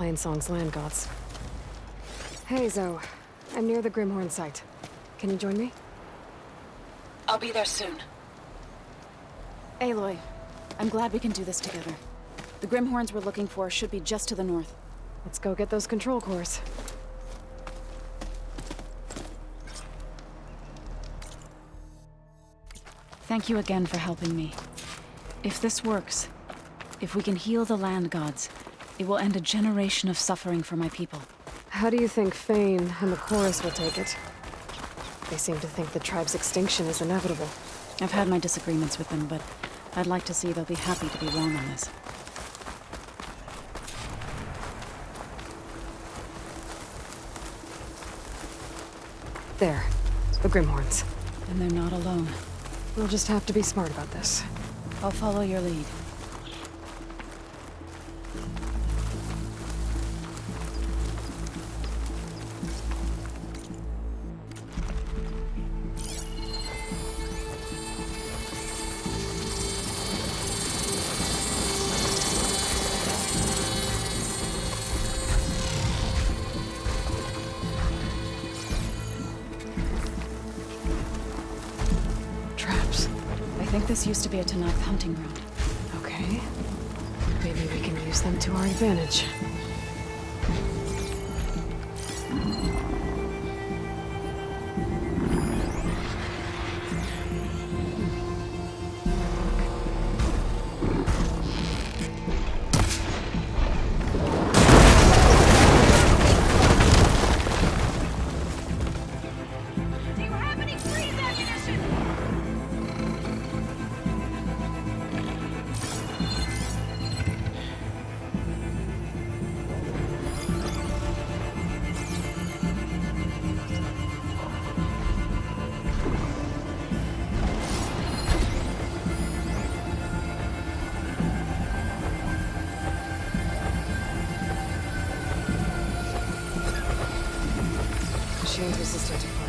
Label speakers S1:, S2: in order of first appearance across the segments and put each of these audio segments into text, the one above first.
S1: Plainsong's land gods. Hey, Zoe. I'm near the Grimhorn site. Can you join me?
S2: I'll be there soon.
S3: Aloy, I'm glad we can do this together. The Grimhorns we're looking for should be just to the north.
S1: Let's go get those control cores.
S3: Thank you again for helping me. If this works, if we can heal the land gods, it will end a generation of suffering for my people.
S1: How do you think Fane and the Chorus will take it? They seem to think the tribe's extinction is inevitable.
S3: I've had my disagreements with them, but I'd like to see they'll be happy to be wrong on this.
S1: There. The Grimhorns.
S3: And they're not alone.
S1: We'll just have to be smart about this.
S3: I'll follow your lead.
S1: Traps.
S3: I think this used to be a Tenakth hunting ground.
S1: Okay. Maybe we can use them to our advantage.
S4: Do you have any freeze ammunition?
S1: Machines resistant to fire.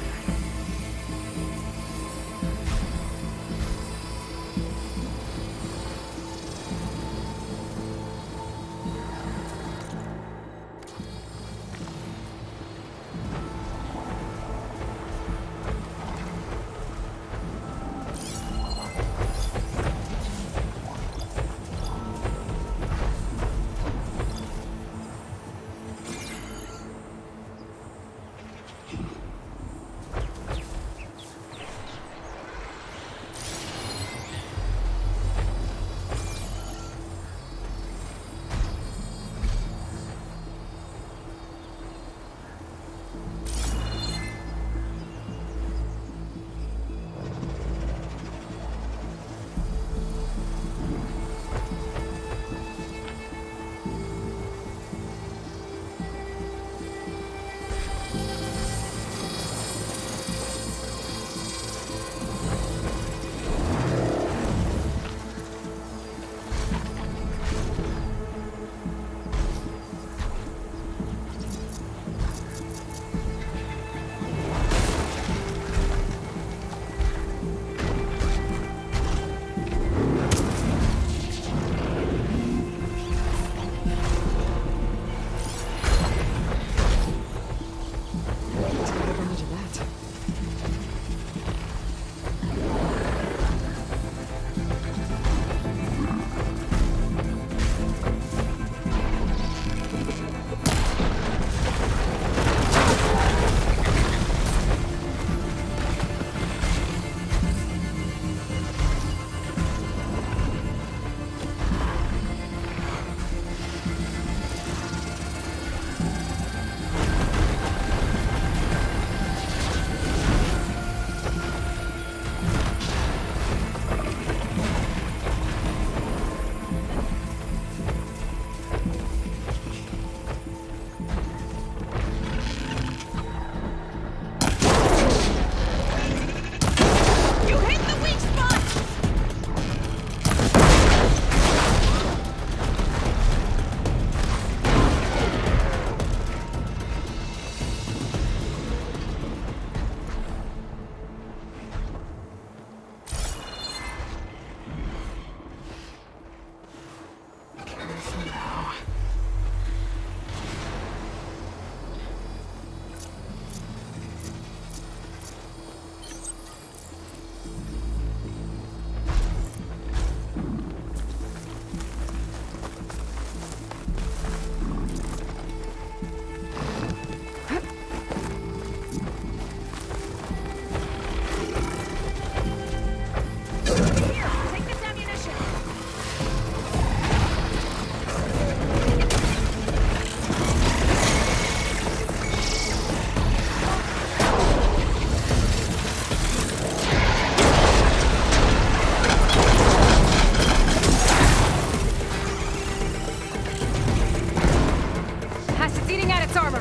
S1: Acid's eating at its armor.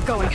S1: Going.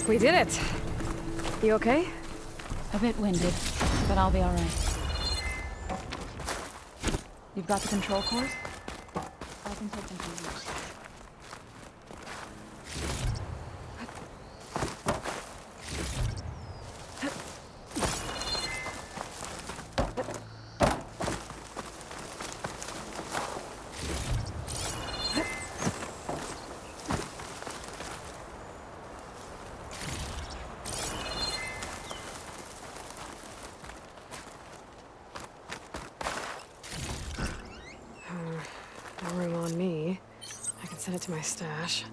S1: We did it. You okay?
S3: A bit winded, but I'll be all right. You've got the control cores? I can take them from here.
S1: Send it to my stash.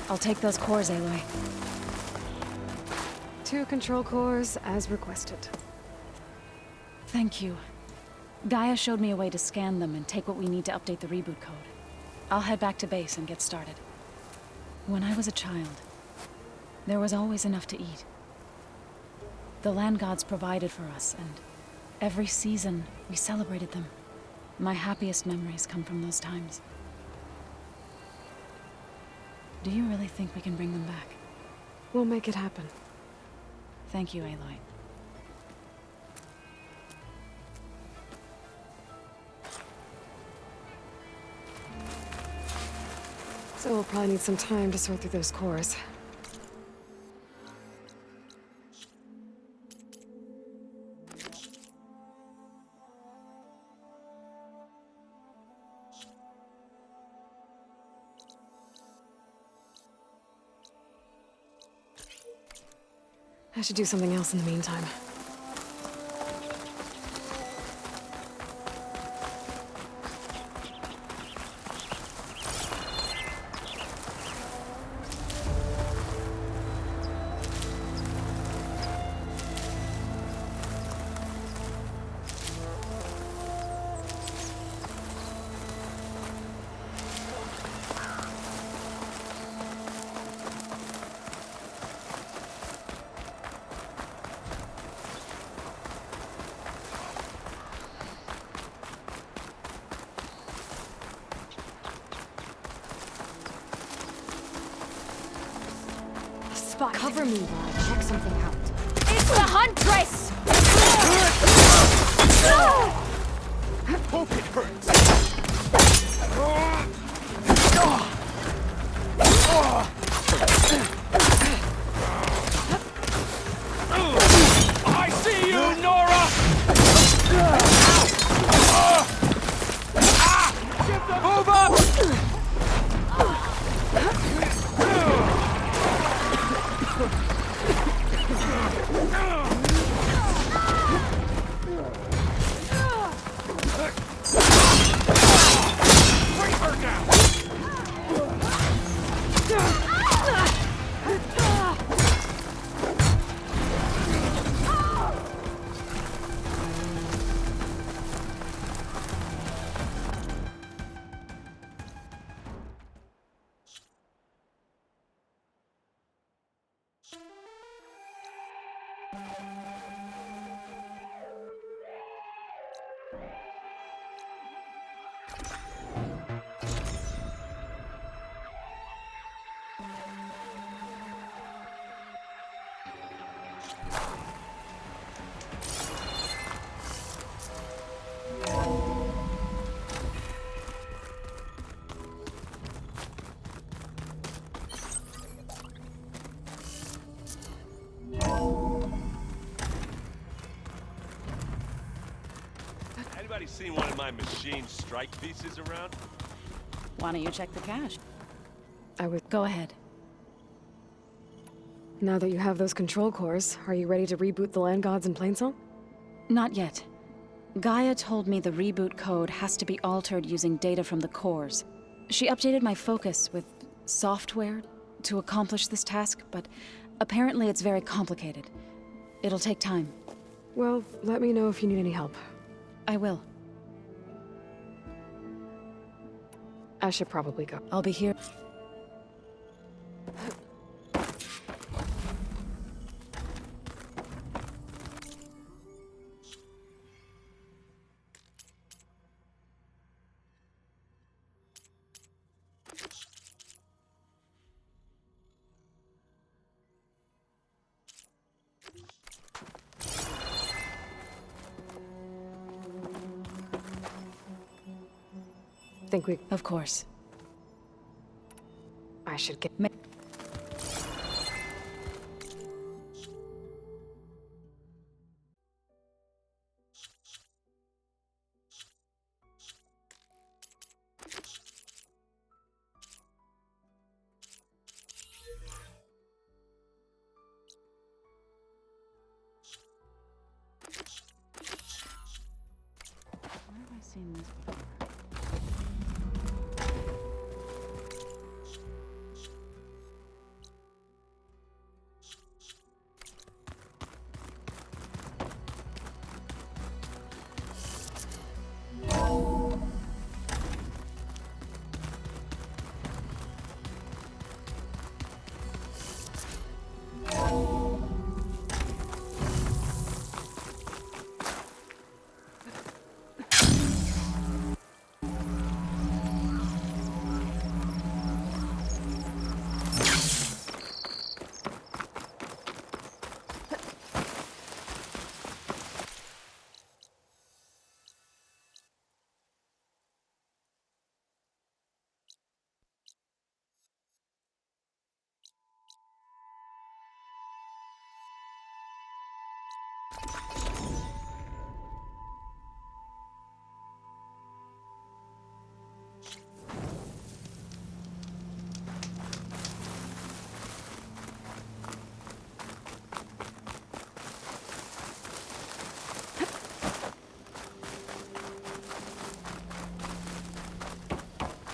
S3: I'll take those cores, Aloy.
S1: 2 control cores, as requested.
S3: Thank you. Gaia showed me a way to scan them and take what we need to update the reboot code. I'll head back to base and get started. When I was a child, there was always enough to eat. The land gods provided for us, and every season we celebrated them. My happiest memories come from those times. Do you really think we can bring them back?
S1: We'll make it happen.
S3: Thank you, Aloy.
S1: So we'll probably need some time to sort through those cores. I should do something else in the meantime.
S5: Cover me while I check something out.
S4: It's the Huntress!
S6: Hope it hurts. I see you, Nora! Move up!
S7: Anybody seen one of my machine strike pieces around?
S3: Why don't you check the cache?
S1: I would.
S3: Go ahead.
S1: Now that you have those control cores, are you ready to reboot the land gods in Plainsong?
S3: Not yet. Gaia told me the reboot code has to be altered using data from the cores. She updated my focus with software to accomplish this task, but apparently it's very complicated. It'll take time.
S1: Well, let me know if you need any help.
S3: I will.
S1: I should probably go.
S3: I'll be here.
S1: Think we...
S3: Of course.
S1: I should get...
S3: Where have I seen this before?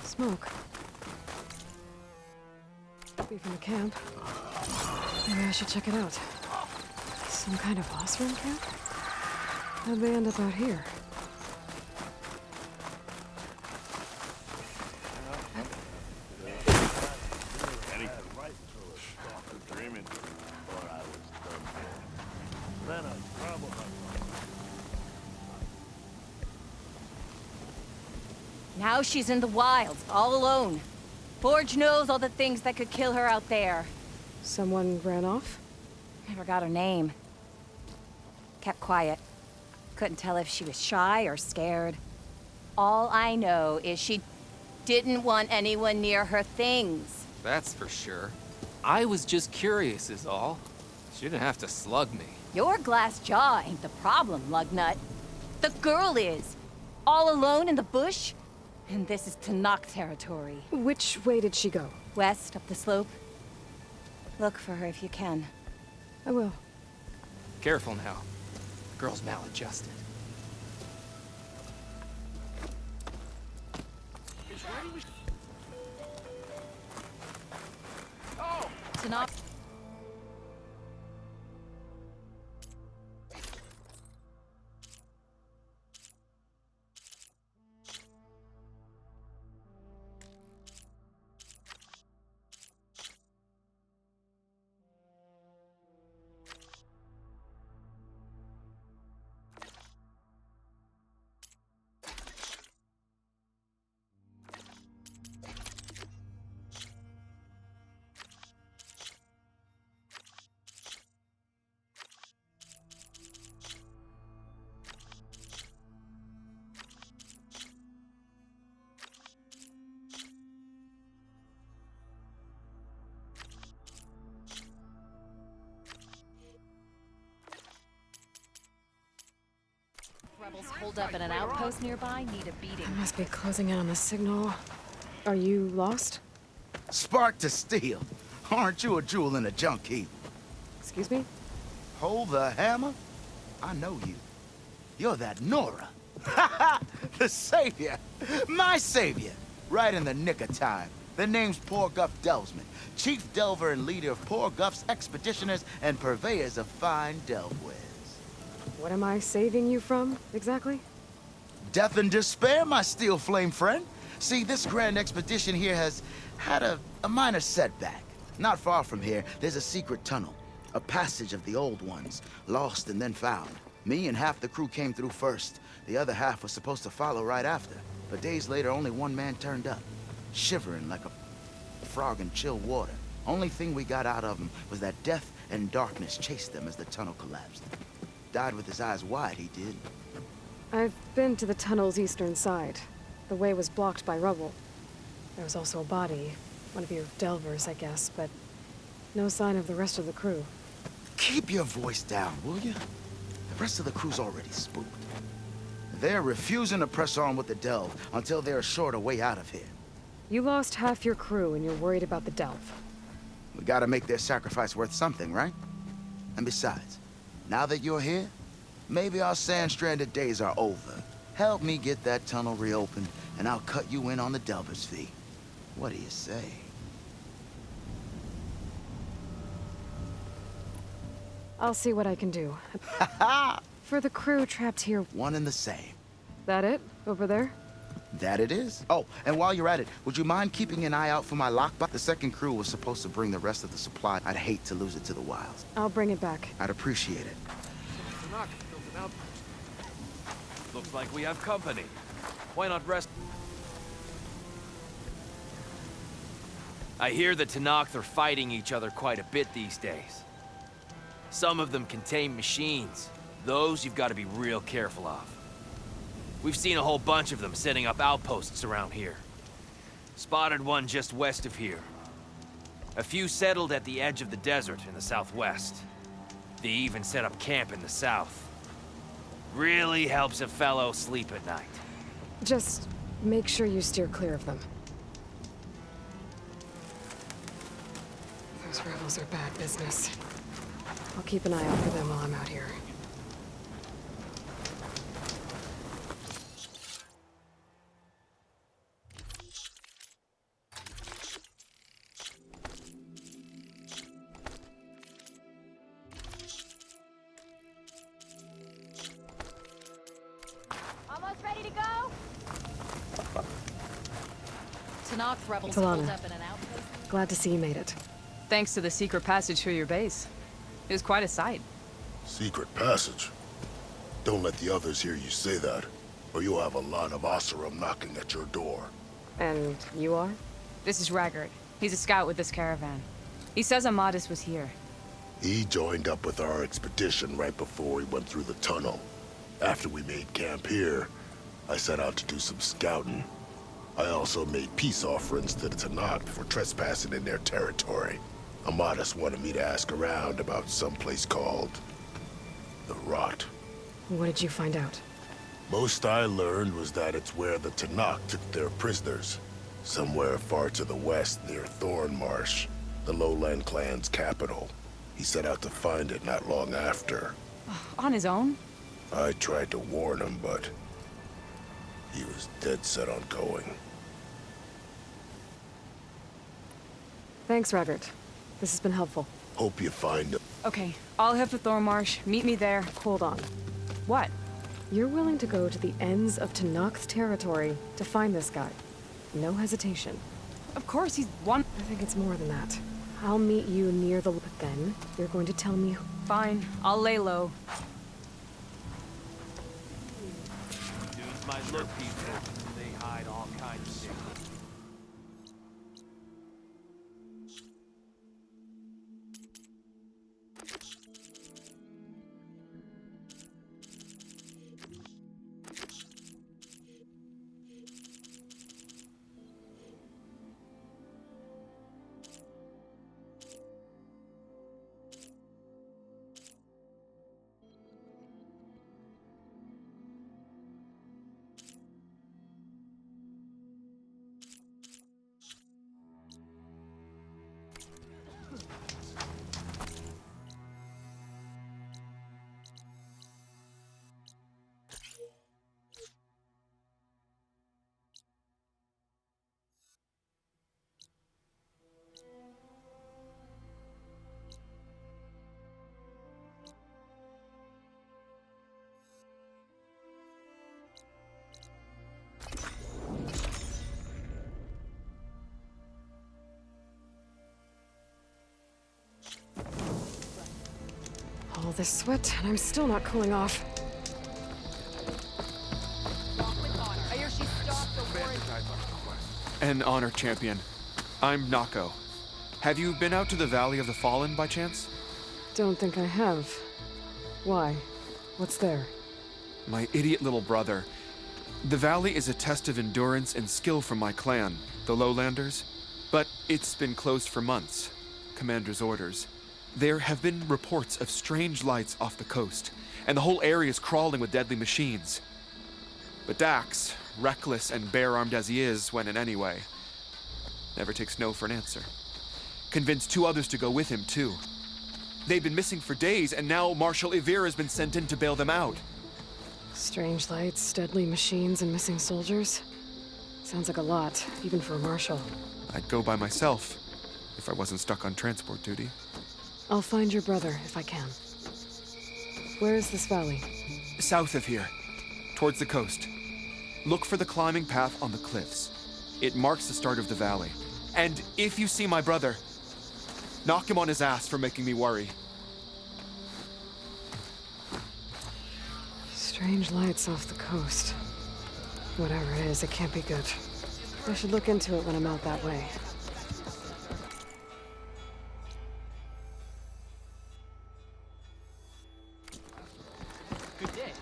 S1: Smoke. Could be from the camp. Maybe I should check it out. Some kind of boss room camp? How'd they end up out here?
S8: Now she's in the wilds, all alone. Forge knows all the things that could kill her out there.
S1: Someone ran off?
S8: I forgot her name. Kept quiet. Couldn't tell if she was shy or scared. All I know is she didn't want anyone near her things.
S9: That's for sure. I was just curious is all. She didn't have to slug me.
S8: Your glass jaw ain't the problem, Lugnut. The girl is. All alone in the bush. And this is Tenakth territory.
S1: Which way did she go?
S8: West, up the slope. Look for her if you can.
S1: I will.
S9: Careful now. Girl's maladjusted.
S8: Tenakth. Rebels holed up in an outpost nearby need a beating.
S1: I must be closing in on the signal. Are you lost?
S10: Spark to steel. Aren't you a jewel in a junk heap?
S1: Excuse me?
S10: Hold the hammer? I know you. You're that Nora. Ha ha! The savior! My savior! Right in the nick of time. The name's Poor Guff Delvesman, chief delver and leader of Poor Guff's expeditioners and purveyors of fine delvewares.
S1: What am I saving you from, exactly?
S10: Death and despair, my steel flame friend. See, this grand expedition here has had a minor setback. Not far from here, there's a secret tunnel. A passage of the old ones, lost and then found. Me and half the crew came through first. The other half was supposed to follow right after. But days later, only one man turned up, shivering like a frog in chill water. Only thing we got out of him was that death and darkness chased them as the tunnel collapsed. Died with his eyes wide, he did.
S1: I've been to the tunnel's eastern side. The way was blocked by rubble. There was also a body. One of your delvers, I guess, but no sign of the rest of the crew.
S10: Keep your voice down, will you? The rest of the crew's already spooked. They're refusing to press on with the delve until they're assured a way out of here.
S1: You lost half your crew and you're worried about the delve.
S10: We gotta make their sacrifice worth something, right? And besides, now that you're here, maybe our sand-stranded days are over. Help me get that tunnel reopened, and I'll cut you in on the delver's fee. What do you say?
S1: I'll see what I can do. For the crew trapped here.
S10: One and the same.
S1: That it? Over there?
S10: That it is. Oh, and while you're at it, would you mind keeping an eye out for my lockbox? The second crew was supposed to bring the rest of the supply. I'd hate to lose it to the wilds.
S1: I'll bring it back.
S10: I'd appreciate it.
S6: Looks like we have company. Why not rest? I hear the Tenakth are fighting each other quite a bit these days. Some of them contain machines. Those you've got to be real careful of. We've seen a whole bunch of them setting up outposts around here. Spotted one just west of here. A few settled at the edge of the desert in the southwest. They even set up camp in the south. Really helps a fellow sleep at night.
S1: Just make sure you steer clear of them. Those rebels are bad business. I'll keep an eye out for them while I'm out here.
S4: Almost ready to go?
S11: Tenakth rebels
S1: Talana.
S11: pulled up in an outpost.
S1: Glad to see you made it.
S12: Thanks to the secret passage through your base. It was quite a sight.
S13: Secret passage? Don't let the others hear you say that, or you'll have a lot of Oseram knocking at your door.
S1: And you are?
S12: This is Raggard. He's a scout with this caravan. He says Amadis was here.
S13: He joined up with our expedition right before we went through the tunnel. After we made camp here, I set out to do some scouting. I also made peace offerings to the Tenakth for trespassing in their territory. Amadis wanted me to ask around about some place called the Rot.
S1: What did you find out?
S13: Most I learned was that it's where the Tenakth took their prisoners. Somewhere far to the west near Thornmarsh, the Lowland clan's capital. He set out to find it not long after.
S12: On his own?
S13: I tried to warn him, but he was dead set on going.
S1: Thanks, Raggart. This has been helpful.
S13: Hope you find him.
S12: Okay, I'll head for Thornmarsh. Meet me there.
S1: Hold on.
S12: What?
S1: You're willing to go to the ends of Tenakth territory to find this guy. No hesitation.
S12: Of course, he's one.
S1: I think it's more than that. I'll meet you near the... But then, you're going to tell me...
S12: Fine, I'll lay low.
S6: Dudes might look peaceful. They hide all kinds of things.
S1: All this sweat, and I'm still not cooling off.
S14: An honor champion. I'm Nako. Have you been out to the Valley of the Fallen by chance?
S1: Don't think I have. Why? What's there?
S14: My idiot little brother. The valley is a test of endurance and skill from my clan, the Lowlanders, but it's been closed for months. Commander's orders. There have been reports of strange lights off the coast, and the whole area is crawling with deadly machines. But Dax, reckless and bare-armed as he is when in any way, never takes no for an answer. Convinced 2 others to go with him, too. They've been missing for days, and now Marshal Ivir has been sent in to bail them out.
S1: Strange lights, deadly machines, and missing soldiers. Sounds like a lot, even for a marshal.
S14: I'd go by myself, if I wasn't stuck on transport duty.
S1: I'll find your brother, if I can. Where is this valley?
S14: South of here, towards the coast. Look for the climbing path on the cliffs. It marks the start of the valley. And if you see my brother, knock him on his ass for making me worry.
S1: Strange lights off the coast. Whatever it is, it can't be good. I should look into it when I'm out that way.
S6: Good day.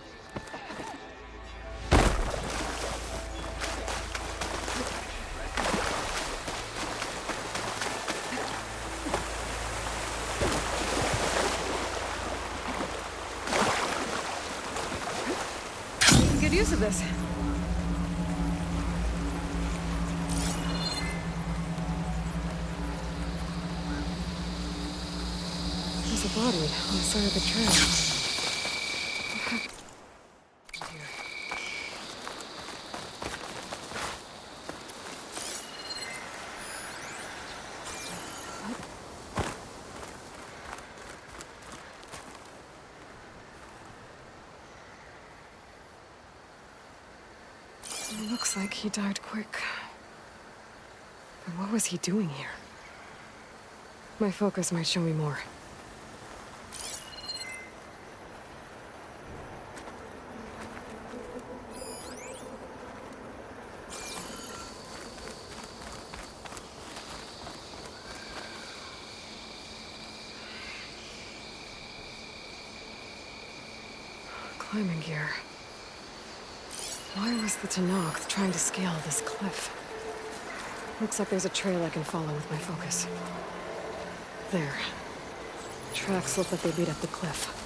S1: You can get use of this. There's a body on the side of the trail. It looks like he died quick. But what was he doing here? My focus might show me more. Climbing gear. Why was the Tenakth trying to scale this cliff? Looks like there's a trail I can follow with my focus. There. Tracks look like they lead up the cliff.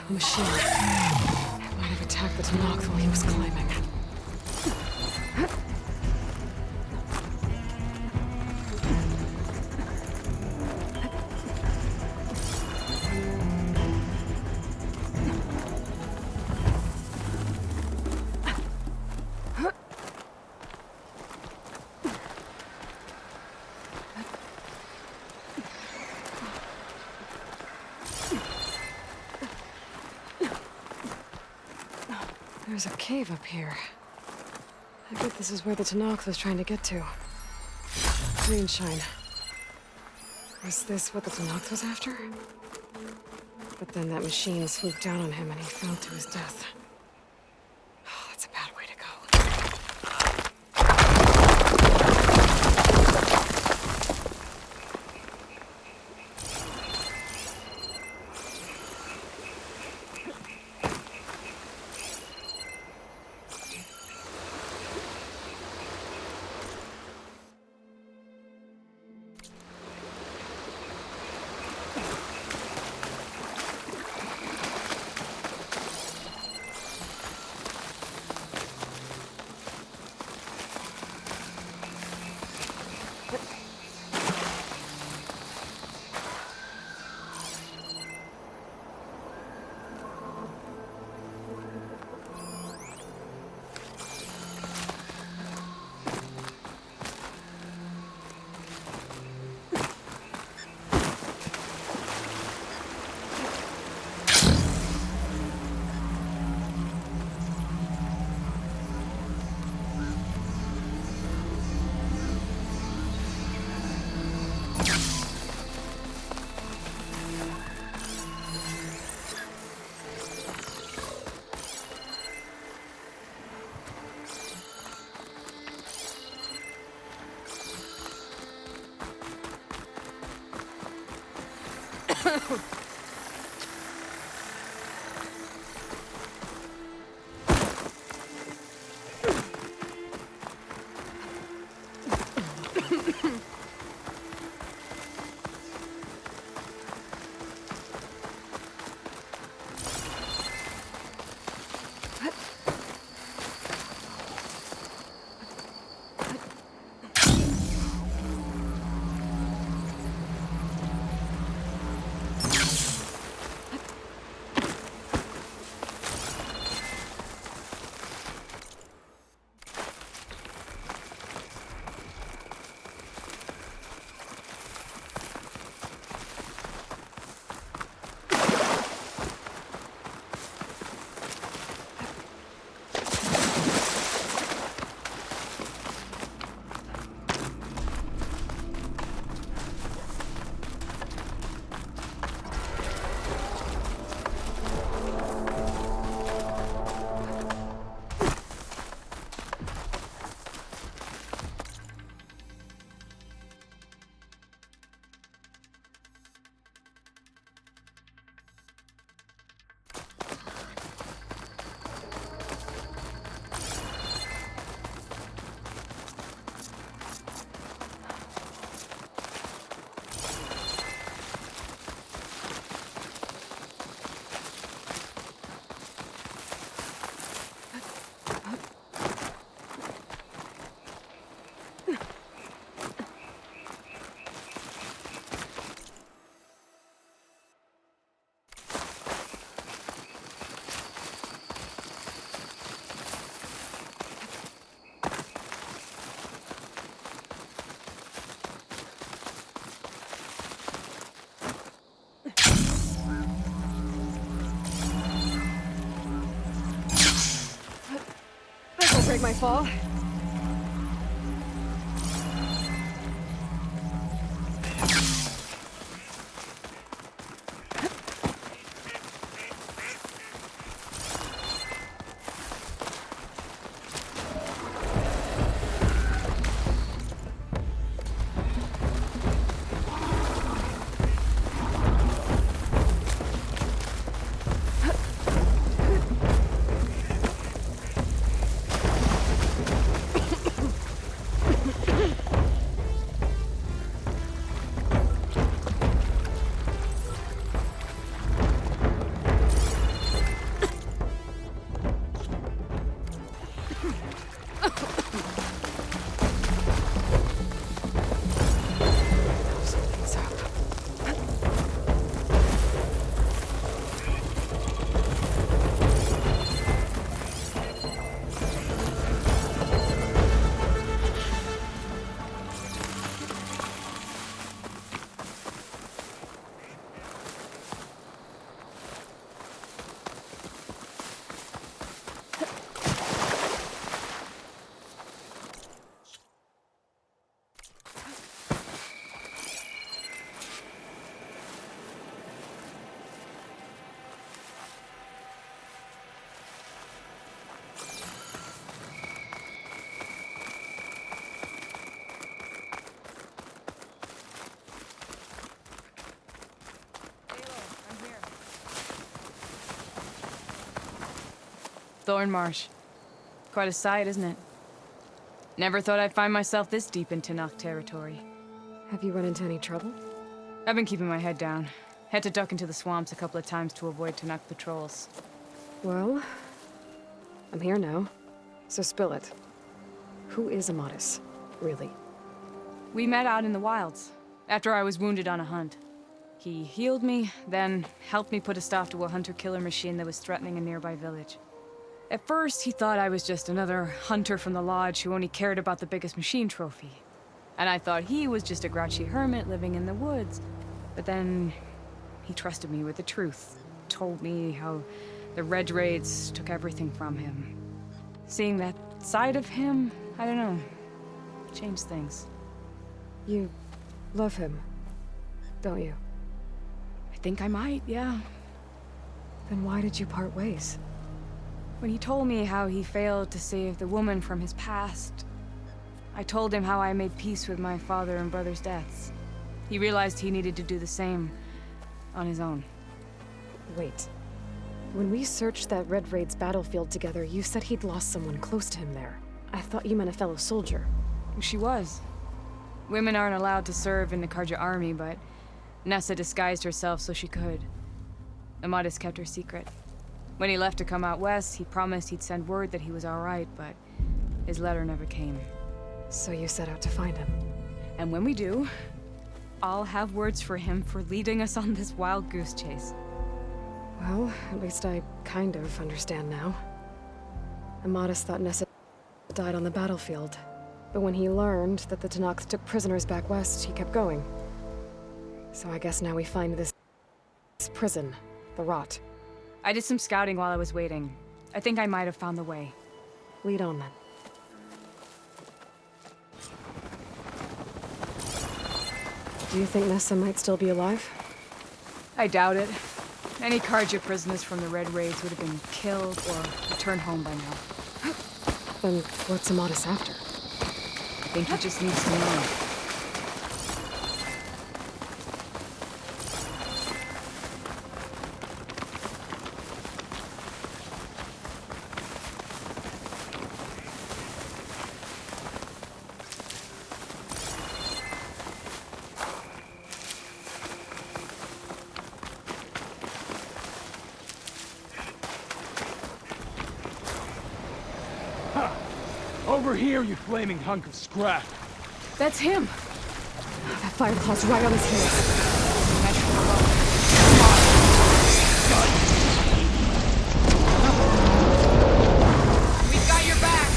S1: A machine. It might have attacked the Tenakth while he was climbing. There's a cave up here. I bet this is where the Tenakth was trying to get to. Green shine. Was this what the Tenakth was after? But then that machine swooped down on him and he fell to his death. Oh, that's a bad way to go. This'll break my fall.
S12: Thornmarsh. Quite a sight, isn't it? Never thought I'd find myself this deep in Tenakth territory.
S1: Have you run into any trouble?
S12: I've been keeping my head down. Had to duck into the swamps a couple of times to avoid Tenakth patrols.
S1: Well, I'm here now, so spill it. Who is Amadis, really?
S12: We met out in the wilds, after I was wounded on a hunt. He healed me, then helped me put a stop to a hunter-killer machine that was threatening a nearby village. At first, he thought I was just another hunter from the lodge who only cared about the biggest machine trophy. And I thought he was just a grouchy hermit living in the woods. But then, he trusted me with the truth. Told me how the Red Raids took everything from him. Seeing that side of him, I don't know, changed things.
S1: You love him, don't you?
S12: I think I might, yeah.
S1: Then why did you part ways?
S12: When he told me how he failed to save the woman from his past, I told him how I made peace with my father and brother's deaths. He realized he needed to do the same. on his own.
S1: Wait. When we searched that Red Raid's battlefield together, you said he'd lost someone close to him there. I thought you meant a fellow soldier.
S12: She was. Women aren't allowed to serve in the Karja army, but Nessa disguised herself so she could. Amadis kept her secret. When he left to come out west, he promised he'd send word that he was all right, but his letter never came.
S1: So you set out to find him?
S12: And when we do, I'll have words for him for leading us on this wild goose chase.
S1: Well, at least I kind of understand now. Amadis thought Nessa died on the battlefield, but when he learned that the Tenakth took prisoners back west, he kept going. So I guess now we find this prison, the Rot.
S12: I did some scouting while I was waiting. I think I might have found the way.
S1: Lead on then. Do you think Nessa might still be alive?
S12: I doubt it. Any Karja prisoners from the Red Raids would have been killed or returned home by now.
S1: Then what's Amadis after?
S12: I think he just needs to know.
S15: Over here, you flaming hunk of scrap.
S12: That's him!
S1: That Fireclaw's right on his heels.
S12: We've got your back!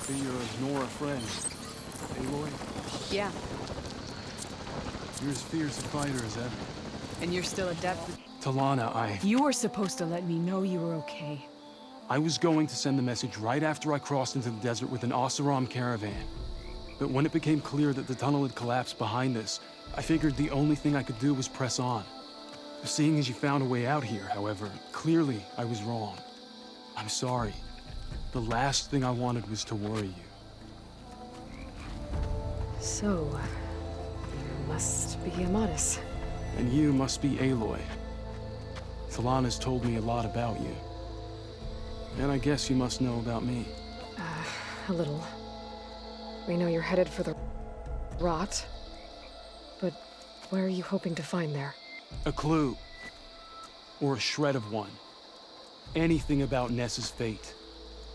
S15: Be your Nora friend, Aloy?
S12: Yeah.
S15: You're as fierce a fighter as ever.
S12: And you're still adept with...
S15: Talana,
S12: You were supposed to let me know you were okay.
S15: I was going to send the message right after I crossed into the desert with an Oseram caravan. But when it became clear that the tunnel had collapsed behind us, I figured the only thing I could do was press on. Seeing as you found a way out here, however, clearly I was wrong. I'm sorry. The last thing I wanted was to worry you.
S1: So, you must be Amadis.
S15: And you must be Aloy. Talana's told me a lot about you. And I guess you must know about me.
S1: A little. We know you're headed for the Rot. But What are you hoping to find there?
S15: A clue. Or a shred of one. Anything about Ness's fate.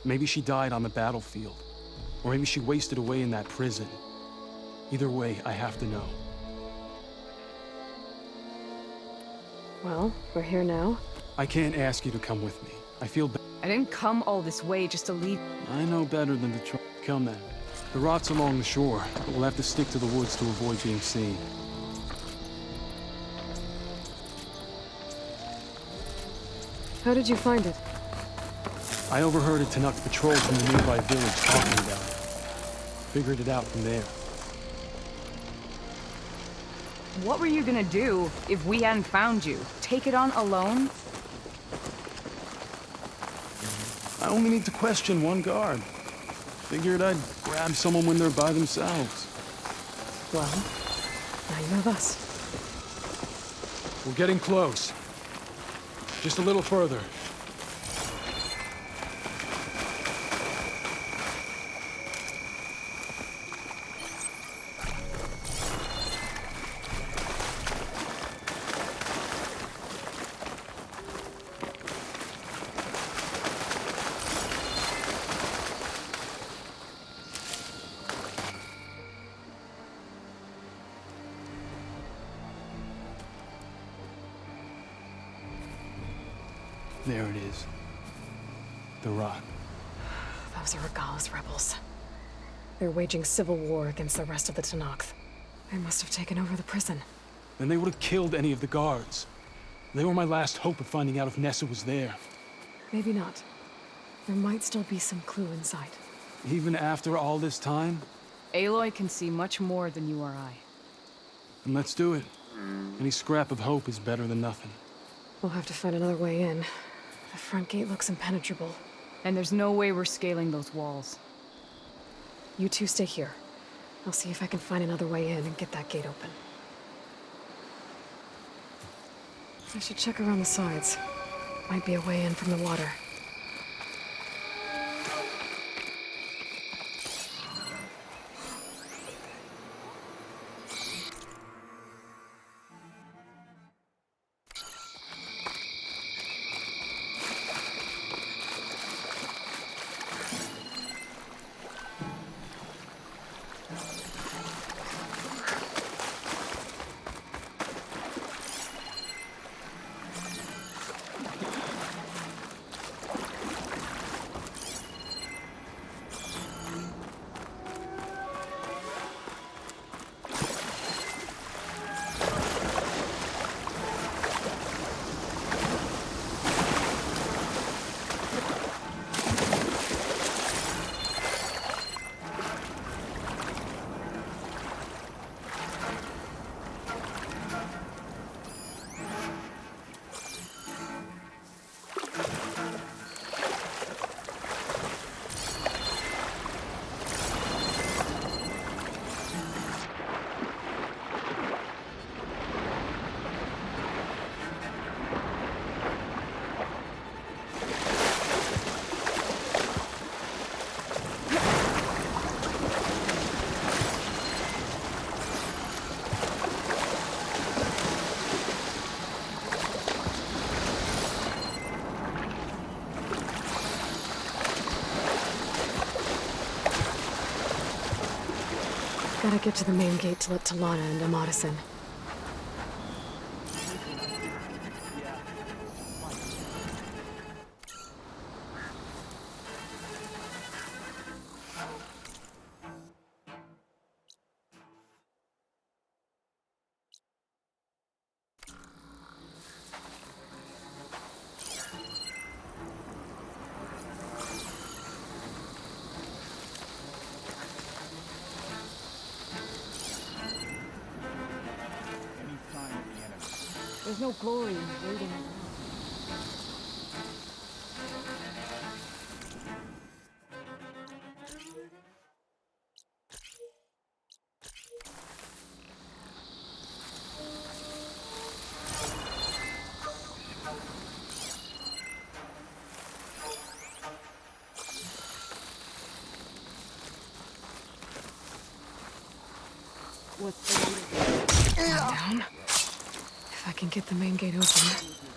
S15: Maybe she died on the battlefield. Or maybe she wasted away in that prison. Either way, I have to know.
S1: Well, we're here now.
S15: I can't ask you to come with me. I feel bad.
S12: I didn't come all this way just to leave.
S15: I know better than to try. Come then. The rot's along the shore, but we'll have to stick to the woods to avoid being seen.
S1: How did you find it?
S15: I overheard a Tanakh patrol from the nearby village talking about it. Figured it out from there.
S12: What were you gonna do if we hadn't found you? Take it on alone?
S15: I only need to question one guard. Figured I'd grab someone when they're by themselves.
S1: Well, now you have us.
S15: We're getting close. Just a little further. There it is. The rot.
S1: Those are Regalla's rebels. They're waging civil war against the rest of the Tenakth. They must have taken over the prison.
S15: Then they would have killed any of the guards. They were my last hope of finding out if Nessa was there.
S1: Maybe not. There might still be some clue inside.
S15: Even after all this time?
S12: Aloy can see much more than you or I.
S15: Then let's do it. Any scrap of hope is better than nothing.
S1: We'll have to find another way in. The front gate looks impenetrable.
S12: And there's no way we're scaling those walls.
S1: You two stay here. I'll see if I can find another way in and get that gate open. I should check around the sides. Might be a way in from the water. Gotta get to the main gate to let Talana and Amadis in.
S12: There's no glory in waiting around.
S11: What's the
S1: down. If I can get the main gate open,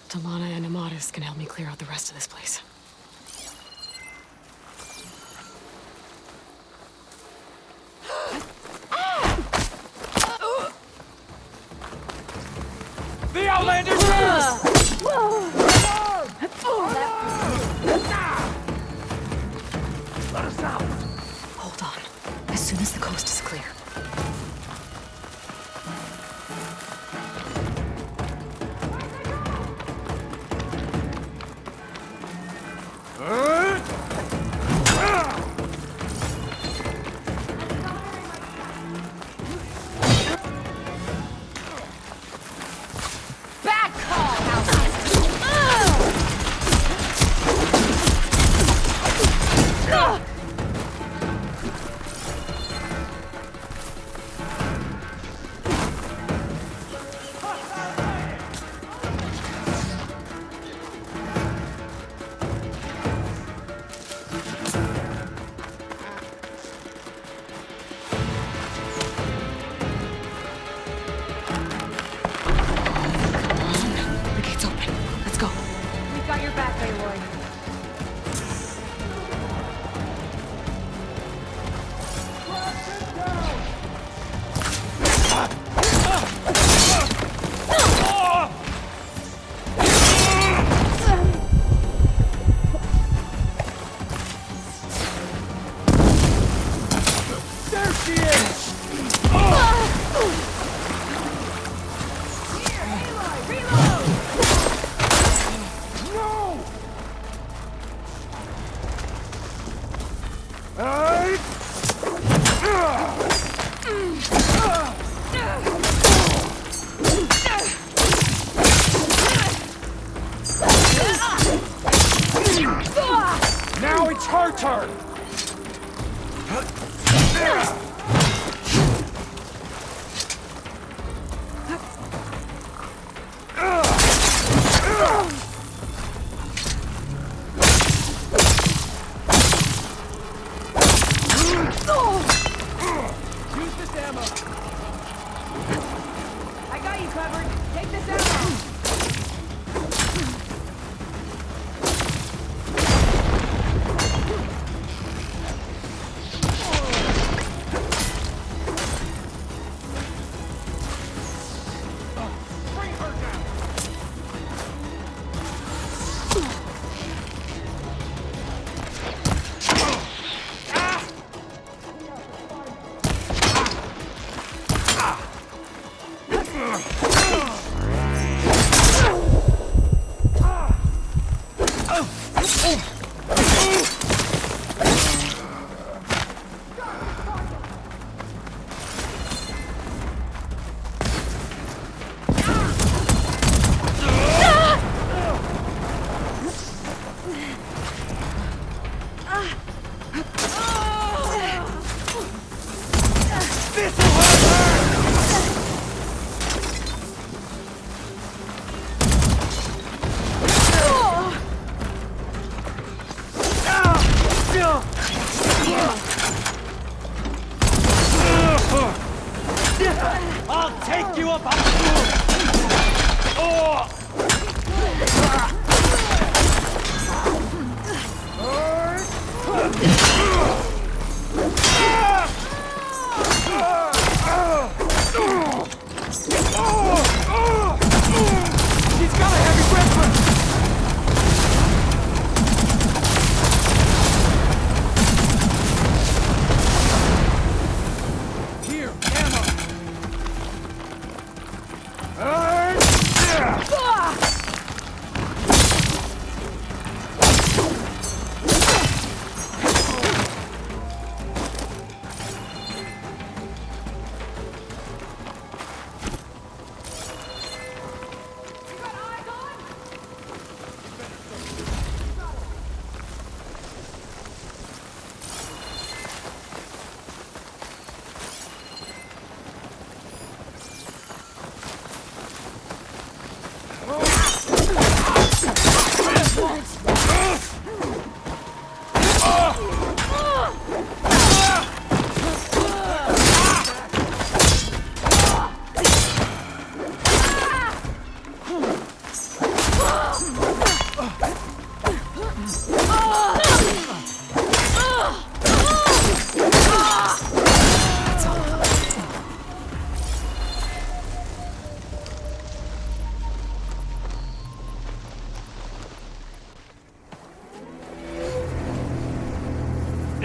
S1: Talana and Amatis can help me clear out the rest of this place.
S6: The Outlanders!
S1: Let us out! Hold on. As soon as the coast is clear.
S4: Bad call,
S1: The gate's open. Let's go.
S12: We've got your back, Aloy.
S6: There she is! Now it's her turn! Use this ammo!
S12: I got you covered. Take this ammo.
S6: Bring her down! I'll take you up on the She's got a heavy weapon! Here, ammo!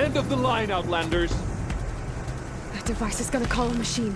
S15: End of the line, Outlanders!
S1: That device is gonna call a machine.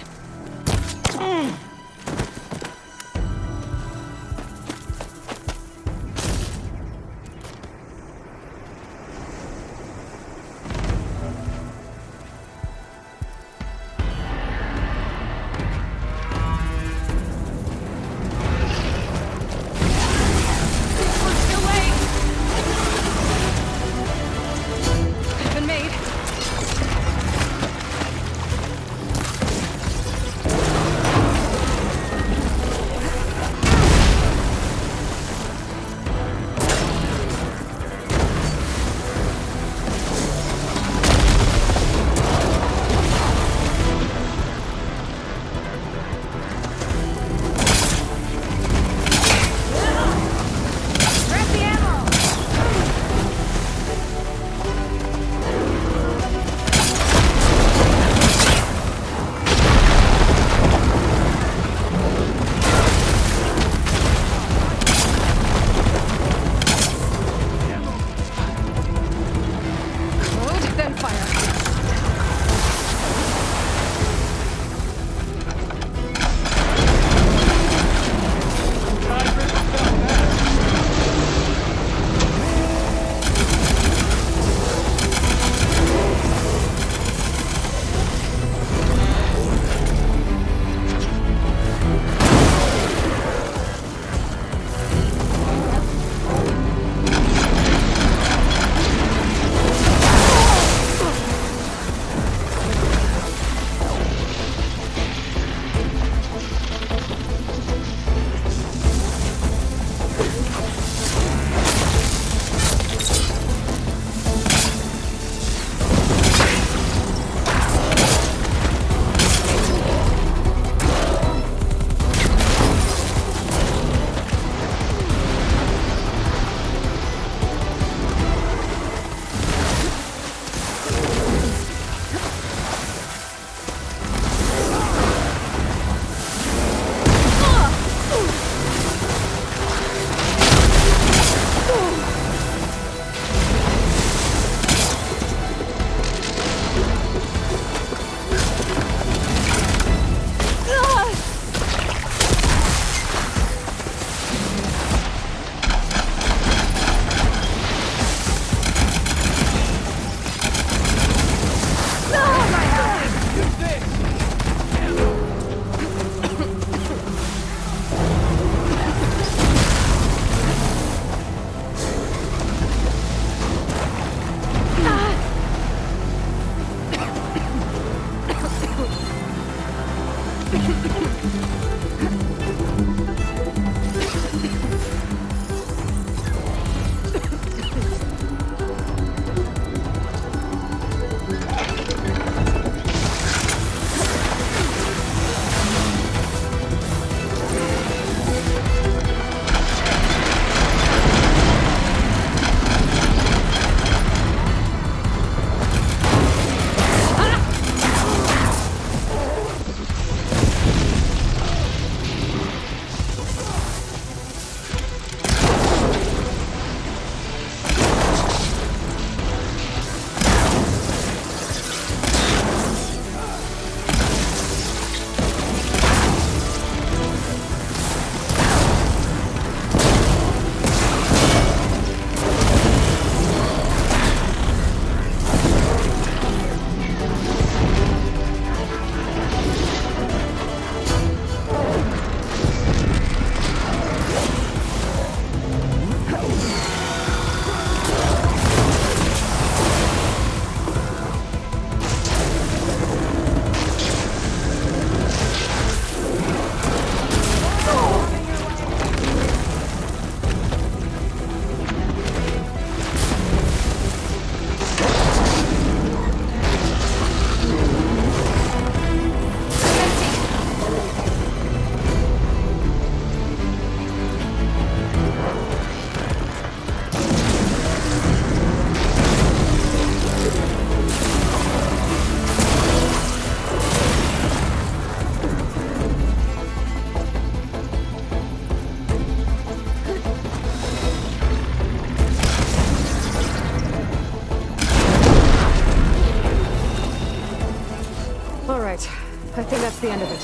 S1: I think that's the end of it.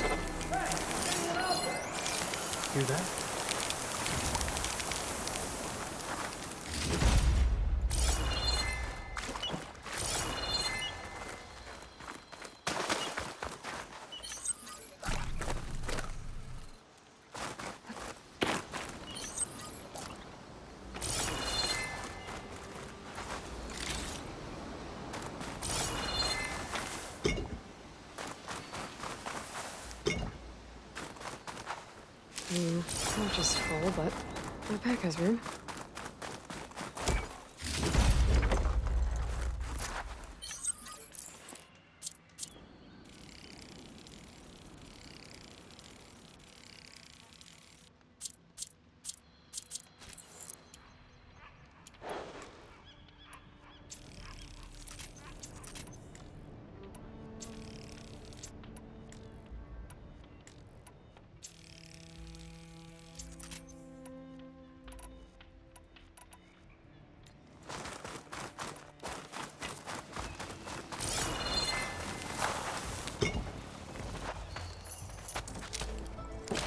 S15: Hear that?
S1: Not just full, but my pack has room.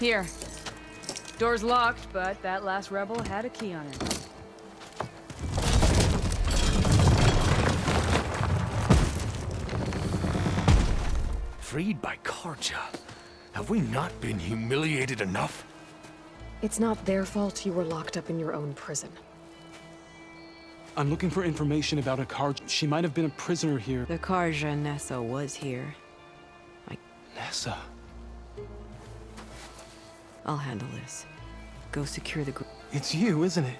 S12: Here. Door's locked, but that last rebel had a key on it.
S16: Freed by Carja. Have we not been humiliated enough?
S1: It's not their fault you were locked up in your own prison.
S15: I'm looking for information about a Carja. She might have been a prisoner here.
S17: The Carja Nessa was here.
S15: Nessa?
S17: I'll handle this. Go secure the group.
S15: It's you, isn't it?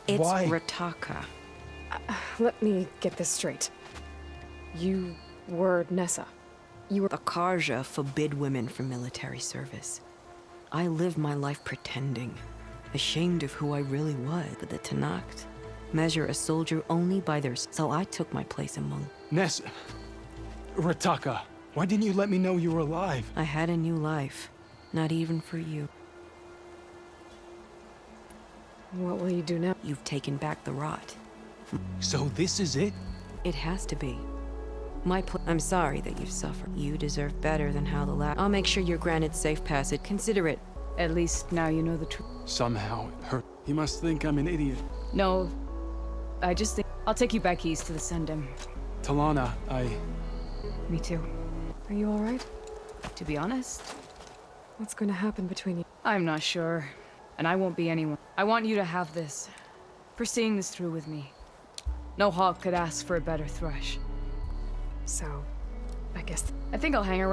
S17: It's
S15: Why?
S17: Rataka.
S1: Let me get this straight. You were Nessa. You were...
S17: The Carja forbid women from military service. I lived my life pretending, ashamed of who I really was. But the Tenakth measure a soldier only by their... So I took my place among...
S15: Nessa... Rataka, why didn't you let me know you were alive?
S17: I had a new life. Not even for you.
S1: What will you do now?
S17: You've taken back the rot.
S15: So this is it?
S17: It has to be. I'm sorry that you've suffered. You deserve better than how the last... I'll make sure you're granted safe passage. Consider it.
S12: At least now you know the truth.
S15: Somehow it hurt. He must think I'm an idiot.
S12: No, I just think... I'll take you back east to the Sendem.
S15: Talana,
S12: Me too.
S1: Are you alright?
S12: To be honest,
S1: What's going to happen between you?
S12: I'm not sure. And I won't be anyone. I want you to have this. For seeing this through with me. No hawk could ask for a better thrush.
S1: So, I guess...
S12: I think I'll hang around.